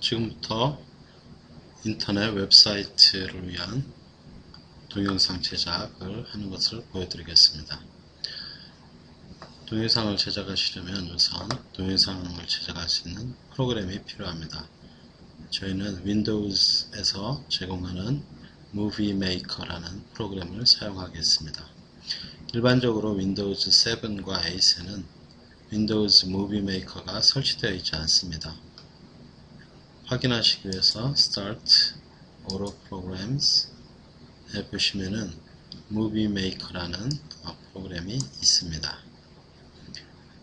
지금부터 인터넷 웹사이트를 위한 동영상 제작을 하는 것을 보여드리겠습니다. 동영상을 제작하시려면 우선 동영상을 제작할 수 있는 프로그램이 필요합니다. 저희는 윈도우즈에서 제공하는 무비 메이커라는 프로그램을 사용하겠습니다. 일반적으로 윈도우즈 7과 8에는 윈도우즈 무비 메이커가 설치되어 있지 않습니다. 확인하시기 위해서 Start Auto Programs 에 보시면은 무비 메이커라는 프로그램이 있습니다.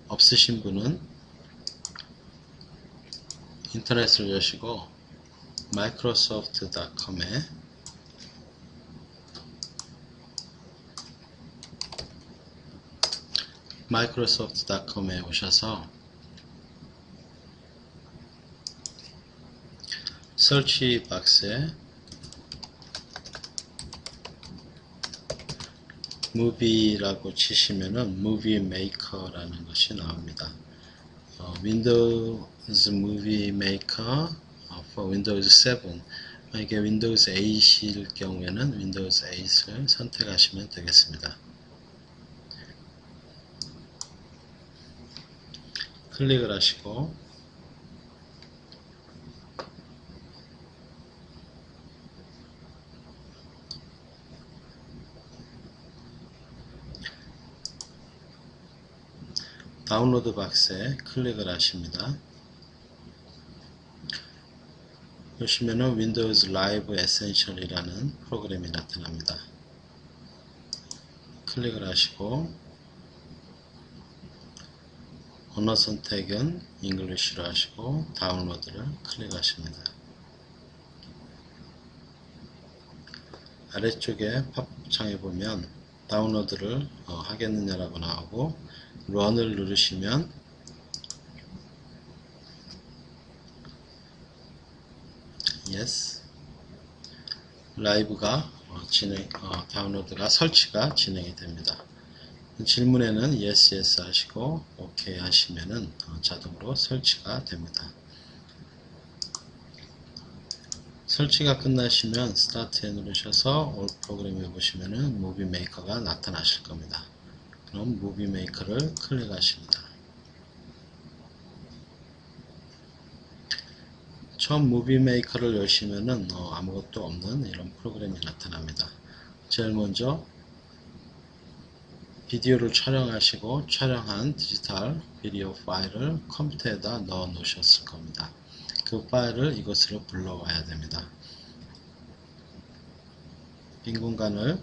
없으신 분은 인터넷을 여시고 microsoft.com에 오셔서 서치 박스에 무비라고 치시면은 무비 메이커라는 것이 나옵니다. 윈도우즈 무비 메이커 for 윈도우즈 7, 만약에 윈도우즈 8일 경우에는 윈도우즈 8을 선택하시면 되겠습니다. 클릭을 하시고 다운로드 박스에 클릭을 하십니다. 보시면은 윈도우즈 라이브 에센셜이라는 프로그램이 나타납니다. 클릭을 하시고 언어 선택은 잉글리시로 하시고 다운로드를 클릭하십니다. 아래쪽에 팝업창에 보면 다운로드를 하겠느냐라고 나오고 런을 누르시면 yes 라이브가 다운로드가 설치가 진행이 됩니다. 질문에는 yes yes 하시고 OK 하시면은 자동으로 설치가 됩니다. 설치가 끝나시면 스타트에 누르셔서 올 프로그램에 보시면은 무비 메이커가 나타나실 겁니다. 그럼 무비 메이커를 클릭하십니다. 처음 무비 메이커를 여시면은 아무것도 없는 이런 프로그램이 나타납니다. 제일 먼저 비디오를 촬영하시고 촬영한 디지털 비디오 파일을 컴퓨터에다 넣어 놓으셨을 겁니다. 그 파일을 이것으로 불러와야 됩니다. 빈 공간을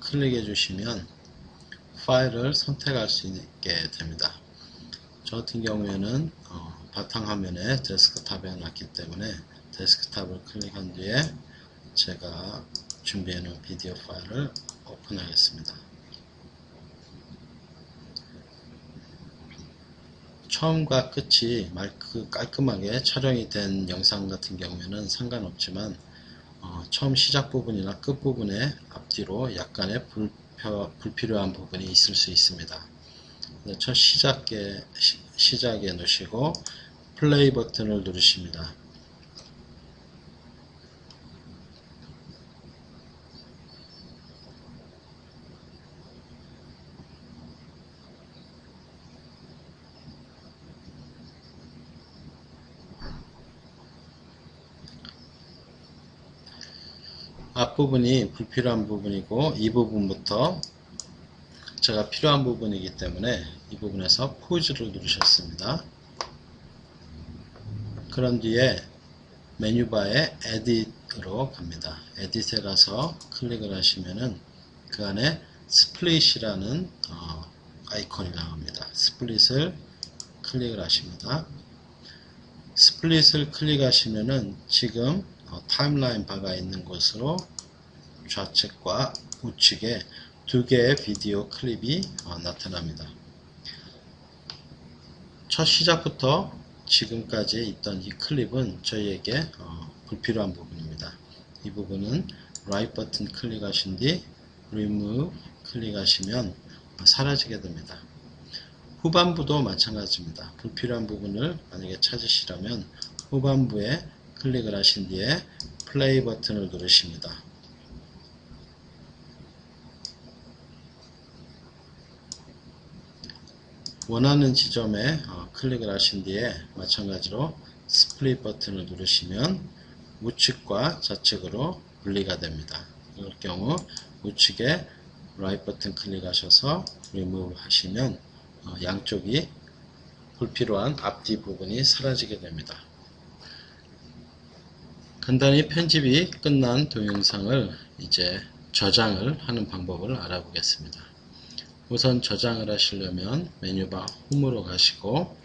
클릭해 주시면 파일을 선택할 수 있게 됩니다. 저 같은 경우에는 바탕화면에 데스크탑에 놨기 때문에 데스크탑을 클릭한 뒤에 제가 준비해 놓은 비디오 파일을 오픈하겠습니다. 처음과 끝이 깔끔하게 촬영이 된 영상 같은 경우에는 상관없지만 처음 시작 부분이나 끝 부분에 앞뒤로 약간의 불필요한 부분이 있을 수 있습니다. 첫 시작에 놓으시고 플레이 버튼을 누르십니다. 앞부분이 불필요한 부분이고 이 부분부터 제가 필요한 부분이기 때문에 이 부분에서 포즈를 누르셨습니다. 그런 뒤에 메뉴바에 에딧으로 갑니다. 에딧에 가서 클릭을 하시면은 그 안에 스플릿이라는 아이콘이 나옵니다. 스플릿을 클릭을 하십니다. 스플릿을 클릭하시면은 지금 타임라인 바가 있는 곳으로 좌측과 우측에 두 개의 비디오 클립이 나타납니다. 첫 시작부터 지금까지 있던 이 클립은 저희에게 불필요한 부분입니다. 이 부분은 right 버튼 클릭하신 뒤 remove 클릭하시면 사라지게 됩니다. 후반부도 마찬가지입니다. 불필요한 부분을 만약에 찾으시려면 후반부에 클릭을 하신 뒤에 플레이 버튼을 누르십니다. 원하는 지점에 클릭을 하신 뒤에 마찬가지로 스플릿 버튼을 누르시면 우측과 좌측으로 분리가 됩니다. 이럴 경우 우측에 라이트 버튼 클릭하셔서 리무브 하시면 양쪽이 불필요한 앞뒤 부분이 사라지게 됩니다. 간단히 편집이 끝난 동영상을 이제 저장을 하는 방법을 알아보겠습니다. 우선 저장을 하시려면 메뉴바 홈으로 가시고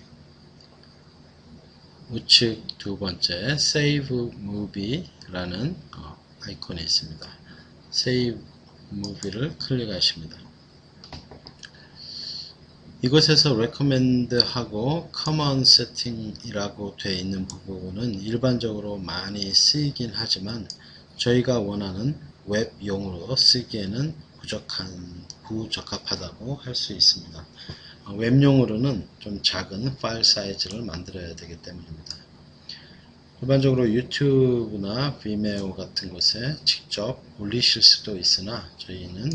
우측 두 번째 Save Movie라는 아이콘이 있습니다. Save Movie를 클릭하십니다. 이곳에서 recommend 하고 common setting이라고 되어 있는 부분은 일반적으로 많이 쓰이긴 하지만 저희가 원하는 웹용으로 쓰기에는 부적합하다고 할 수 있습니다. 웹용으로는 좀 작은 파일 사이즈를 만들어야 되기 때문입니다. 일반적으로 유튜브나 비메오 같은 곳에 직접 올리실 수도 있으나 저희는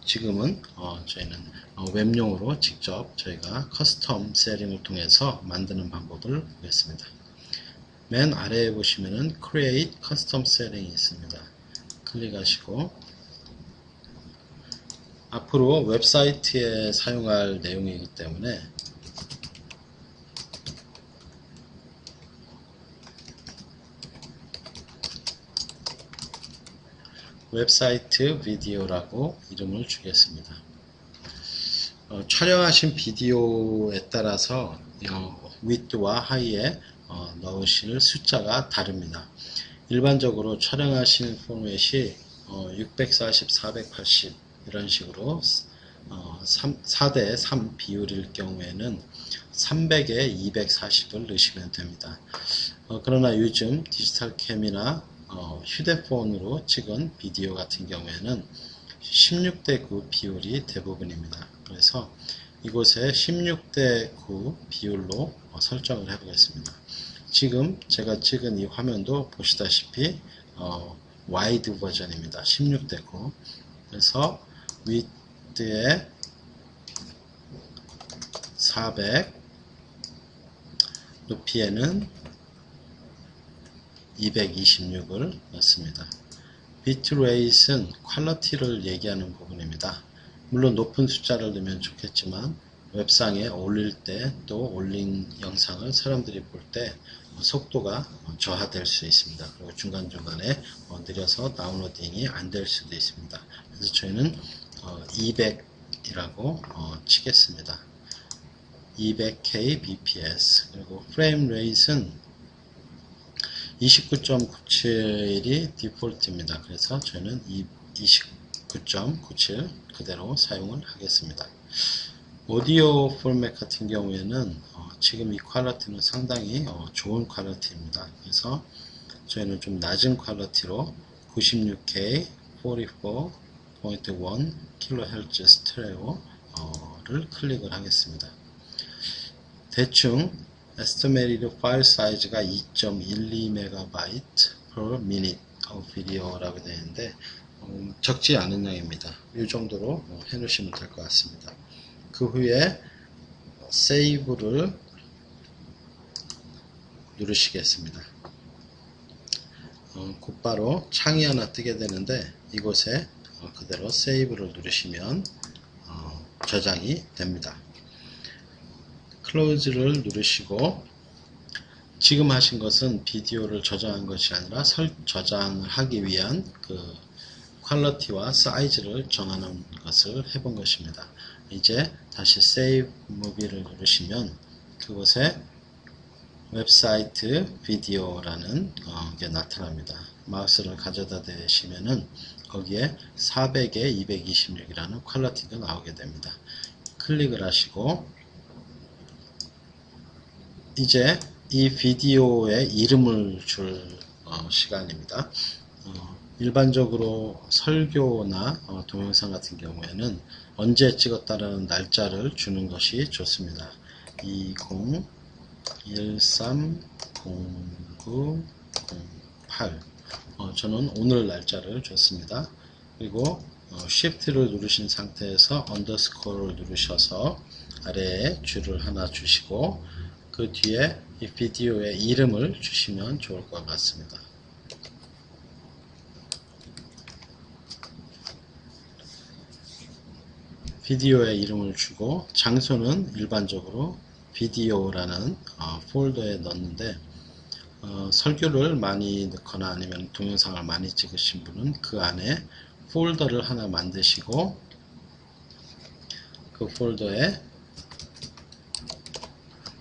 지금은 저희는 웹용으로 직접 저희가 커스텀 세팅을 통해서 만드는 방법을 보겠습니다. 맨 아래에 보시면은 Create Custom Setting이 있습니다. 클릭하시고 앞으로 웹사이트에 사용할 내용이기 때문에 웹사이트 비디오라고 이름을 주겠습니다. 촬영하신 비디오에 따라서 width와 high에 넣으실 숫자가 다릅니다. 일반적으로 촬영하신 포맷이 640, 480 이런 식으로 4대 3 비율일 경우에는 300에 240을 넣으시면 됩니다. 그러나 요즘 디지털 캠이나 휴대폰으로 찍은 비디오 같은 경우에는 16대 9 비율이 대부분입니다. 그래서 이곳에 16대 9 비율로 설정을 해 보겠습니다. 지금 제가 찍은 이 화면도 보시다시피 와이드 버전입니다. 16대 9. 그래서 위드에 400, 높이에는 226을 넣습니다. 비트레이트는 퀄리티를 얘기하는 부분입니다. 물론 높은 숫자를 넣으면 좋겠지만 웹상에 올릴 때 또 올린 영상을 사람들이 볼 때 속도가 저하될 수 있습니다. 그리고 중간중간에 느려서 다운로딩이 안 될 수도 있습니다. 그래서 저희는 200이라고 치겠습니다. 200K bps. 그리고 프레임 레이트는 29.97이 디폴트입니다. 그래서 저희는 29.97 그대로 사용을 하겠습니다. 오디오 포맷 같은 경우에는 지금 이 퀄리티는 상당히 좋은 퀄리티입니다. 그래서 저희는 좀 낮은 퀄리티로 96K 44.1 kHz 스테레오를 클릭을 하겠습니다. 대충 Estimated 파일 사이즈가 2.12MB per minute of video라고 되어 있는데 적지 않은 양입니다. 이 정도로 해 놓으시면 될 것 같습니다. 그 후에 세이브를 누르시겠습니다. 곧바로 창이 하나 뜨게 되는데 이곳에 그대로 세이브를 누르시면 저장이 됩니다. 클로즈를 누르시고 지금 하신 것은 비디오를 저장한 것이 아니라 저장을 하기 위한 그 퀄리티와 사이즈를 정하는 것을 해본 것입니다. 이제 다시 Save Movie를 누르시면 그곳에 웹사이트 비디오라는 게 나타납니다. 마우스를 가져다 대시면은 거기에 400에 226이라는 퀄리티가 나오게 됩니다. 클릭을 하시고 이제 이 비디오에 이름을 줄 시간입니다. 일반적으로 설교나 동영상 같은 경우에는 언제 찍었다라는 날짜를 주는 것이 좋습니다. 130908 저는 오늘 날짜를 줬습니다. 그리고 Shift를 누르신 상태에서 언더스코어를 누르셔서 아래에 줄을 하나 주시고 그 뒤에 이 비디오의 이름을 주시면 좋을 것 같습니다. 비디오의 이름을 주고 장소는 일반적으로 비디오라는 폴더에 넣는데 설교를 많이 넣거나 아니면 동영상을 많이 찍으신 분은 그 안에 폴더를 하나 만드시고 그 폴더에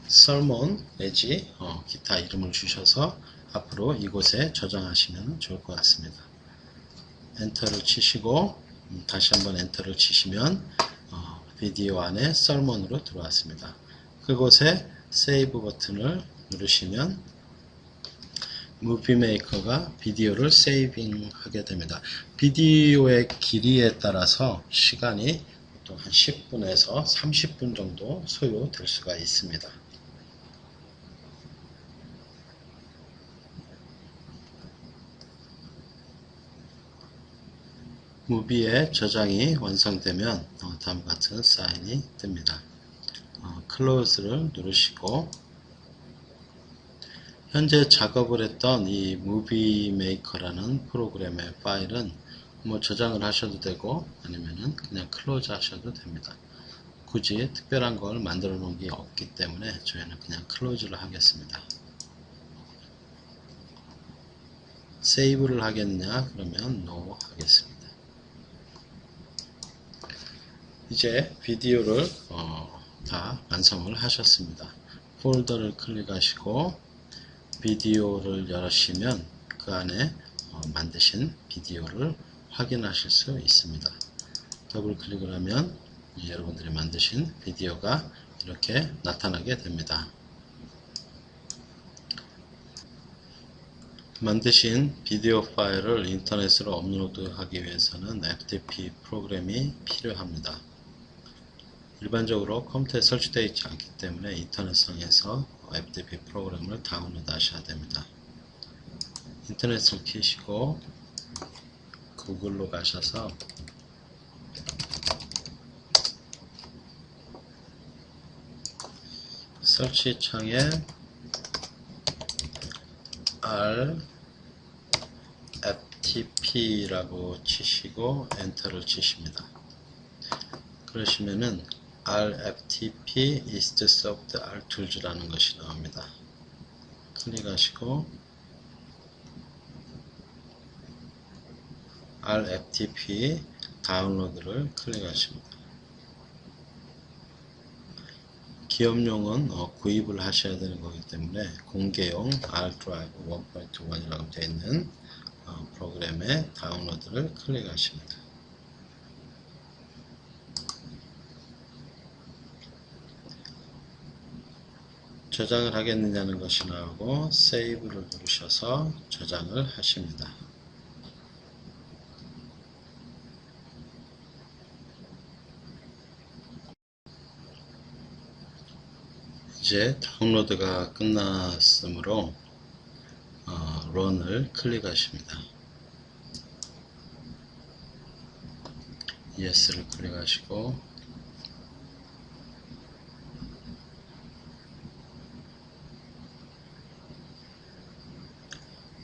sermon 내지 기타 이름을 주셔서 앞으로 이곳에 저장하시면 좋을 것 같습니다. 엔터를 치시고 다시 한번 엔터를 치시면 비디오 안에 sermon으로 들어왔습니다. 그곳에 세이브 버튼을 누르시면 무비메이커가 비디오를 세이빙 하게 됩니다. 비디오의 길이에 따라서 시간이 또 한 10분에서 30분 정도 소요될 수가 있습니다. 무비의 저장이 완성되면 다음과 같은 사인이 뜹니다. 클로즈를 누르시고 현재 작업을 했던 이 무비 메이커라는 프로그램의 파일은 뭐 저장을 하셔도 되고 아니면은 그냥 클로즈 하셔도 됩니다. 굳이 특별한 걸 만들어 놓은 게 없기 때문에 저희는 그냥 클로즈를 하겠습니다. 세이브를 하겠냐 그러면 NO 하겠습니다. 이제 비디오를 다 완성을 하셨습니다. 폴더를 클릭하시고 비디오를 열으시면 그 안에 만드신 비디오를 확인하실 수 있습니다. 더블 클릭을 하면 여러분들이 만드신 비디오가 이렇게 나타나게 됩니다. 만드신 비디오 파일을 인터넷으로 업로드하기 위해서는 FTP 프로그램이 필요합니다. 일반적으로 컴퓨터에 설치되어 있지 않기 때문에 인터넷상에서 FTP 프로그램을 다운로드 하셔야 됩니다. 인터넷을 켜시고 구글로 가셔서 설치 창에 RFTP라고 치시고 엔터를 치십니다. 그러시면은 RFTP is served RTools 라는 것이 나옵니다. 클릭하시고 RFTP 다운로드를 클릭하십니다. 기업용은 구입을 하셔야 되는 거기 때문에 공개용 R드라이브 1.1이라고 되어 있는 프로그램의 다운로드를 클릭하십니다. 저장을 하겠느냐는 것이 나오고 세이브를 누르셔서 저장을 하십니다. 이제 다운로드가 끝났으므로 런을 클릭하십니다. yes를 클릭하시고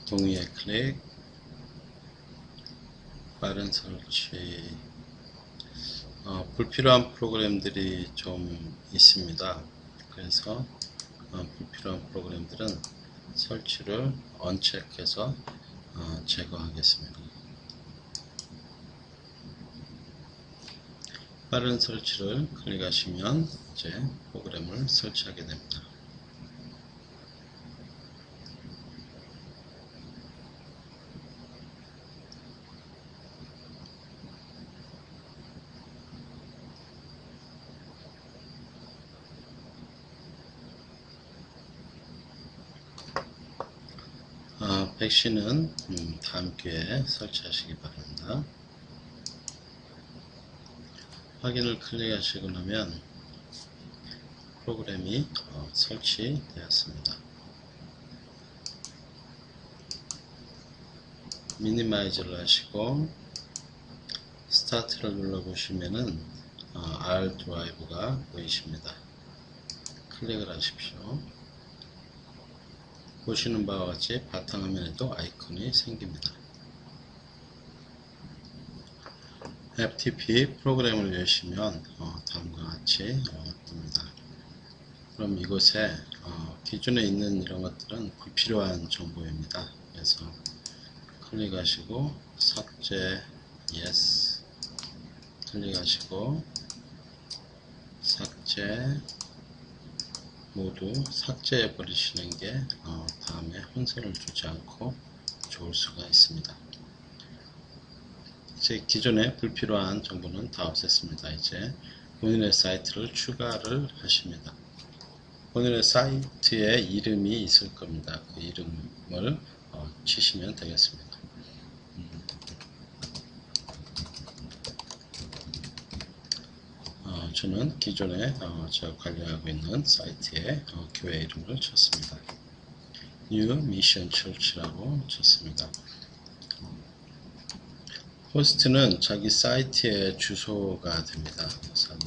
동의에 클릭, 빠른 설치. 불필요한 프로그램들이 좀 있습니다. 그래서 불필요한 프로그램들은 설치를 언체크해서 제거하겠습니다. 빠른 설치를 클릭하시면 이제 프로그램을 설치하게 됩니다. 백신은 다음 기회에 설치하시기 바랍니다. 확인을 클릭하시고 나면 프로그램이 설치되었습니다. 미니마이즈를 하시고 스타트를 눌러보시면은 R 드라이브가 보이십니다. 클릭을 하십시오. 보시는 바와 같이 바탕화면에도 아이콘이 생깁니다. FTP 프로그램을 여시면 다음과 같이 뜹니다. 그럼 이곳에 기존에 있는 이런 것들은 불필요한 정보입니다. 그래서 클릭하시고 삭제 yes 클릭하시고 삭제 모두 삭제해 버리시는 게 다음에 혼선을 주지 않고 좋을 수가 있습니다. 이제 기존에 불필요한 정보는 다 없앴습니다. 이제 본인의 사이트를 추가를 하십니다. 본인의 사이트에 이름이 있을 겁니다. 그 이름을 치시면 되겠습니다. 저는 기존에 제가 관리하고 있는 사이트에 교회 이름을 쳤습니다. New Mission Church라고 쳤습니다. 호스트는 자기 사이트의 주소가 됩니다. 그래서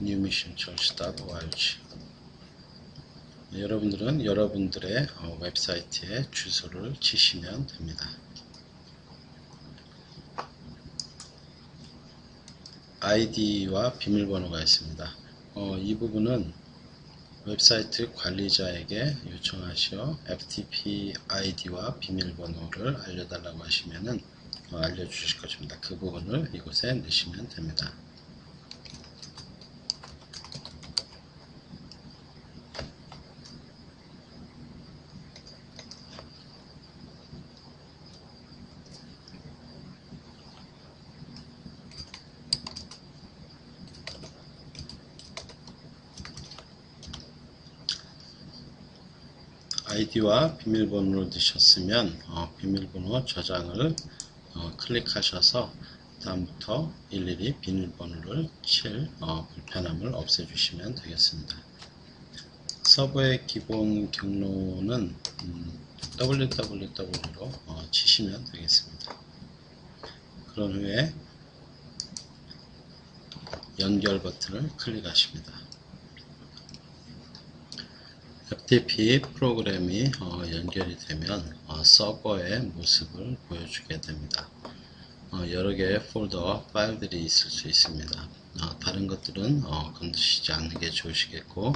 newmissionchurch.org 여러분들은 여러분들의 웹사이트에 주소를 치시면 됩니다. 아이디와 비밀번호가 있습니다. 이 부분은 웹사이트 관리자에게 요청하시어 FTP 아이디와 비밀번호를 알려달라고 하시면은 알려주실 것입니다. 그 부분을 이곳에 넣으시면 됩니다. 아이디와 비밀번호를 넣으셨으면 비밀번호 저장을 클릭하셔서 다음부터 일일이 비밀번호를 칠 불편함을 없애주시면 되겠습니다. 서버의 기본 경로는 www로 치시면 되겠습니다. 그런 후에 연결 버튼을 클릭하십니다. FTP 프로그램이 연결이 되면 서버의 모습을 보여주게 됩니다. 여러 개의 폴더와 파일들이 있을 수 있습니다. 다른 것들은 건드시지 않는 게 좋으시겠고,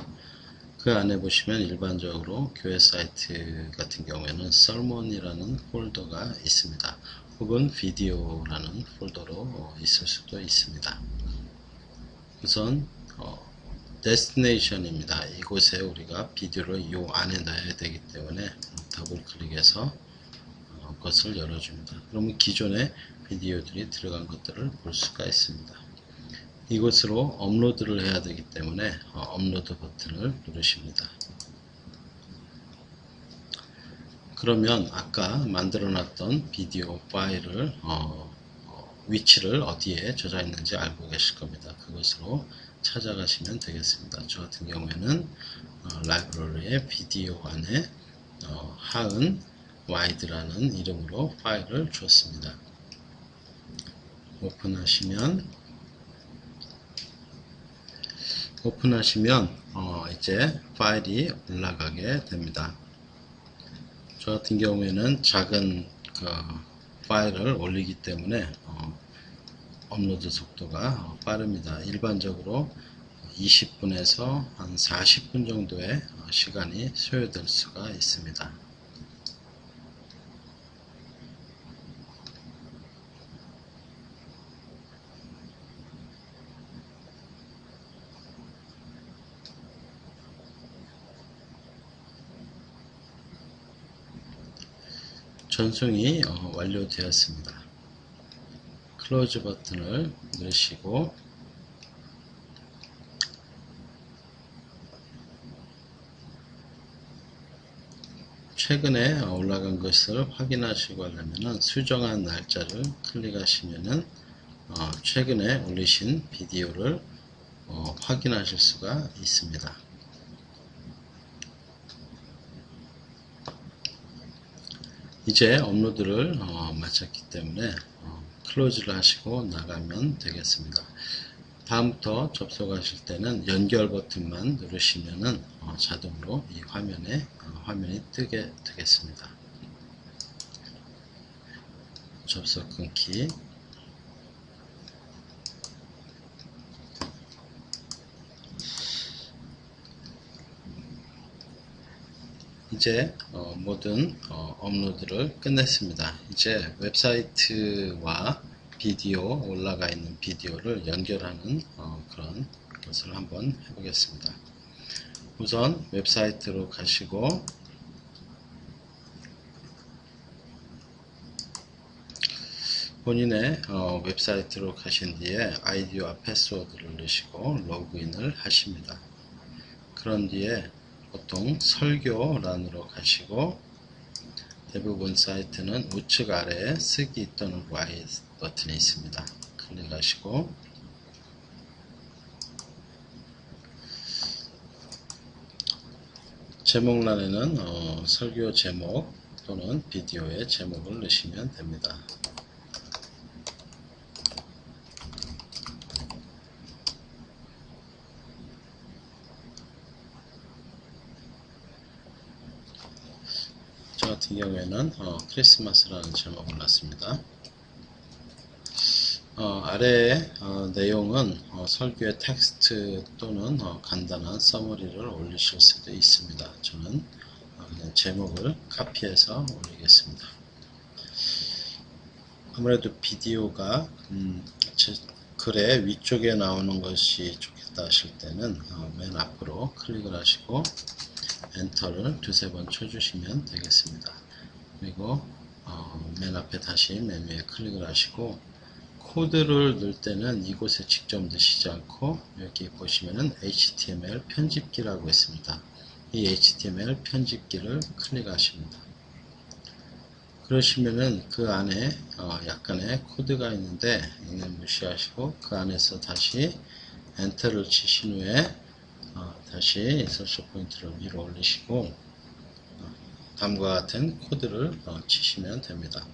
그 안에 보시면 일반적으로 교회 사이트 같은 경우에는 설문이라는 폴더가 있습니다. 혹은 비디오라는 폴더로 있을 수도 있습니다. 우선 데스티네이션입니다. 이곳에 우리가 비디오를 이 안에 넣어야 되기 때문에 더블 클릭해서 그것을 열어줍니다. 그러면 기존에 비디오들이 들어간 것들을 볼 수가 있습니다. 이곳으로 업로드를 해야 되기 때문에 업로드 버튼을 누르십니다. 그러면 아까 만들어 놨던 비디오 파일을 위치를 어디에 저장했는지 알고 계실 겁니다. 그것으로 찾아가시면 되겠습니다. 저 같은 경우에는 라이브러리의 비디오 안에 하은 와이드라는 이름으로 파일을 주었습니다. 오픈하시면 이제 파일이 올라가게 됩니다. 저 같은 경우에는 작은 파일을 올리기 때문에 업로드 속도가 빠릅니다. 일반적으로 20분에서 한 40분 정도의 시간이 소요될 수가 있습니다. 전송이 완료되었습니다. 클로즈 버튼을 누르시고 최근에 올라간 것을 확인하시고 하려면 수정한 날짜를 클릭하시면은 최근에 올리신 비디오를 확인하실 수가 있습니다. 이제 업로드를 마쳤기 때문에 클로즈를 하시고 나가면 되겠습니다. 다음부터 접속하실 때는 연결 버튼만 누르시면은 자동으로 이 화면이 뜨게 되겠습니다. 접속 끊기. 이제 모든 업로드를 끝냈습니다. 이제 웹사이트와 비디오 올라가 있는 비디오를 연결하는 그런 것을 한번 해보겠습니다. 우선 웹사이트로 가시고 본인의 웹사이트로 가신 뒤에 아이디와 패스워드를 넣으시고 로그인을 하십니다. 그런 뒤에 보통 설교란으로 가시고 대부분 사이트는 우측 아래에 쓰기 또는 Y 버튼이 있습니다. 클릭하시고 제목란에는 설교 제목 또는 비디오의 제목을 넣으시면 됩니다. 저 같은 경우에는 크리스마스라는 제목을 놨습니다. 아래의 내용은 설교의 텍스트 또는 간단한 서머리를 올리실 수도 있습니다. 저는 그냥 제목을 카피해서 올리겠습니다. 아무래도 비디오가 제 글의 위쪽에 나오는 것이 좋겠다 하실 때는 맨 앞으로 클릭을 하시고 엔터를 두세 번 쳐주시면 되겠습니다. 그리고 맨 앞에 다시 맨 위에 클릭을 하시고 코드를 넣을 때는 이곳에 직접 넣으시지 않고 여기 보시면은 HTML 편집기라고 있습니다. 이 HTML 편집기를 클릭하십니다. 그러시면은 그 안에 약간의 코드가 있는데 이는 무시하시고 그 안에서 다시 엔터를 치신 후에 다시 인서션 포인트를 위로 올리시고 다음과 같은 코드를 치시면 됩니다.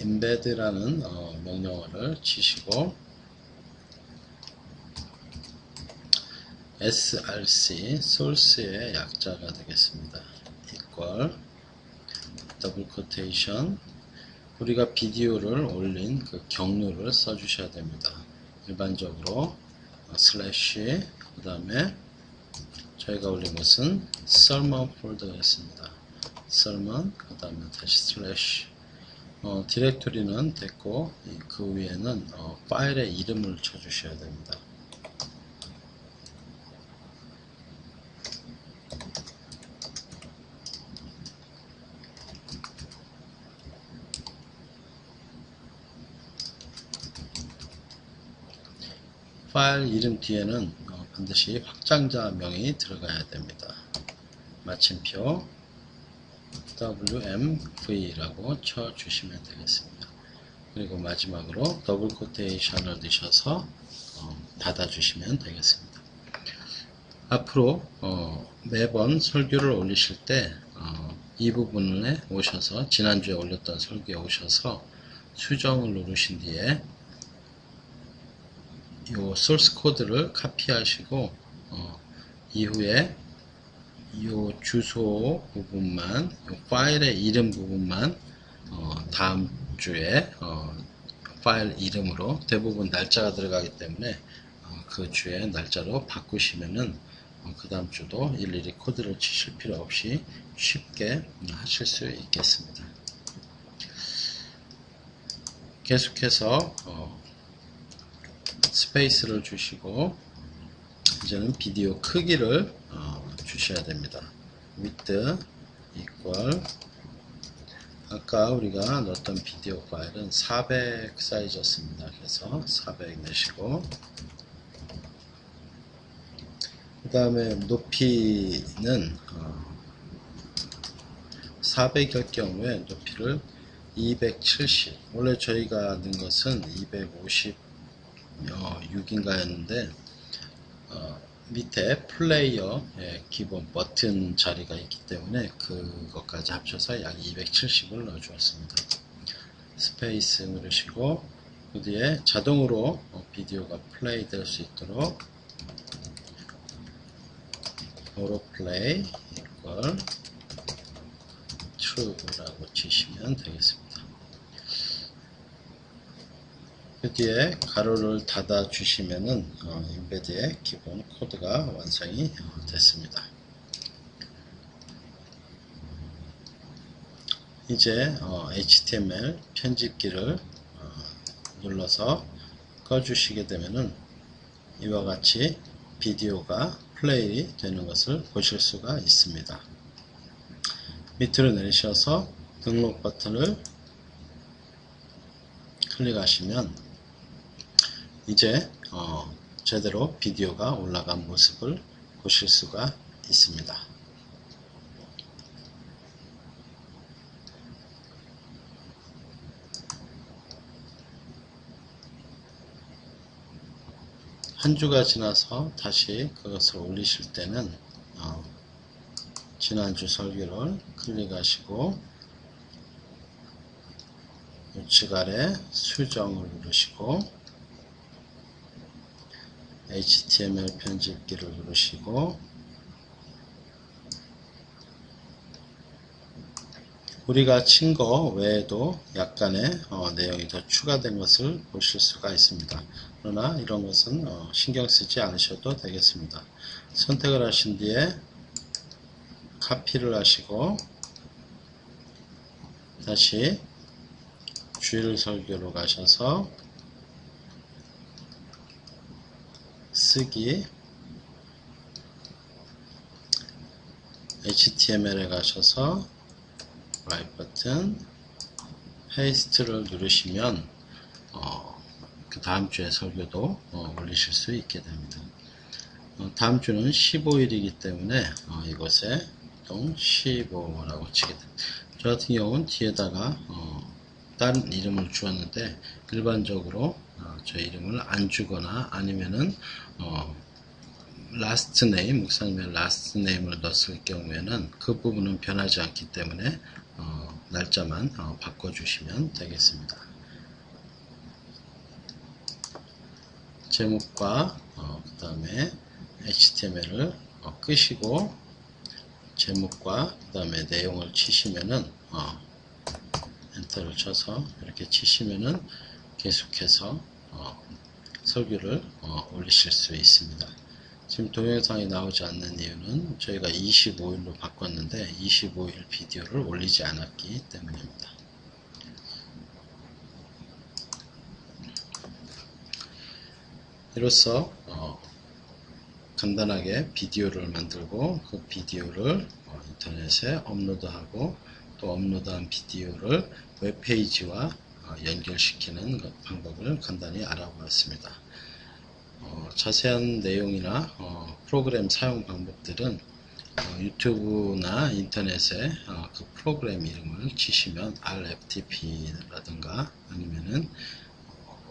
embed라는 명령어를 치시고 src source의 약자가 되겠습니다. equal 더블 코테이션 우리가 비디오를 올린 그 경로를 써주셔야 됩니다. 일반적으로 슬래시 그 다음에 저희가 올린 것은 sermon 폴더였습니다. sermon 그 다음에 다시 슬래시 디렉토리는 됐고 그 위에는 파일의 이름을 쳐주셔야 됩니다. 파일 이름 뒤에는 반드시 확장자명이 들어가야 됩니다. 마침표 WMV라고 쳐주시면 되겠습니다. 그리고 마지막으로 더블 코테이션을 넣으셔서 닫아주시면 되겠습니다. 앞으로 매번 설교를 올리실 때 이 부분에 오셔서 지난주에 올렸던 설교에 오셔서 수정을 누르신 뒤에 이 소스 코드를 카피하시고 이후에 이 주소 부분만 이 파일의 이름 부분만 다음 주에 파일 이름으로 대부분 날짜가 들어가기 때문에 그 주에 날짜로 바꾸시면은 그 다음 주도 일일이 코드를 치실 필요 없이 쉽게 하실 수 있겠습니다. 계속해서 스페이스를 주시고 이제는 비디오 크기를 주셔야 됩니다. width equal 아까 우리가 넣었던 비디오 파일은 400 사이즈였습니다. 그래서 400 내시고 그 다음에 높이는 400일 경우에 높이를 270, 원래 저희가 넣은 것은 256인가 였는데 밑에 플레이어의 기본 버튼 자리가 있기 때문에 그것까지 합쳐서 약 270을 넣어 주었습니다. 스페이스 누르시고 그 뒤에 자동으로 비디오가 플레이 될 수 있도록 오토플레이 이퀄 true라고 치시면 되겠습니다. 그 뒤에 가로를 닫아 주시면은 인베드의 기본 코드가 완성이 됐습니다. 이제 HTML 편집기를 눌러서 꺼주시게 되면은 이와 같이 비디오가 플레이 되는 것을 보실 수가 있습니다. 밑으로 내리셔서 등록 버튼을 클릭하시면 이제 제대로 비디오가 올라간 모습을 보실 수가 있습니다. 한 주가 지나서 다시 그것을 올리실 때는 지난주 설교를 클릭하시고 우측 아래 수정을 누르시고 HTML 편집기를 누르시고 우리가 친 거 외에도 약간의 내용이 더 추가된 것을 보실 수가 있습니다. 그러나 이런 것은 신경 쓰지 않으셔도 되겠습니다. 선택을 하신 뒤에 카피를 하시고 다시 주일 설교로 가셔서 쓰기 HTML에 가셔서 라이트 버튼 페이스트를 누르시면 그 다음 주에 설교도 올리실 수 있게 됩니다. 다음 주는 15일이기 때문에 이것에 동 15라고 치게 됩니다. 저 같은 경우는 뒤에다가 다른 이름을 주었는데 일반적으로 저 이름을 안 주거나 아니면은 last name, 목사님의 last name을 넣었을 경우에는 그 부분은 변하지 않기 때문에 날짜만 바꿔주시면 되겠습니다. 제목과 그 다음에 HTML을 끄시고 제목과 그 다음에 내용을 치시면은 엔터를 쳐서 이렇게 치시면은 계속해서 설교를 올리실 수 있습니다. 지금 동영상이 나오지 않는 이유는 저희가 25일로 바꿨는데 25일 비디오를 올리지 않았기 때문입니다. 이로써 간단하게 비디오를 만들고 그 비디오를 인터넷에 업로드하고 또 업로드한 비디오를 웹페이지와 연결시키는 방법을 간단히 알아보았습니다. 자세한 내용이나 프로그램 사용 방법들은 유튜브나 인터넷에 그 프로그램 이름을 치시면 RFTP라든가 아니면은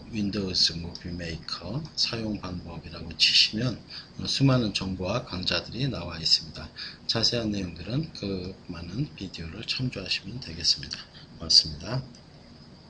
윈도우즈 무비 메이커 사용 방법이라고 치시면 수많은 정보와 강좌들이 나와 있습니다. 자세한 내용들은 그 많은 비디오를 참조하시면 되겠습니다. 고맙습니다.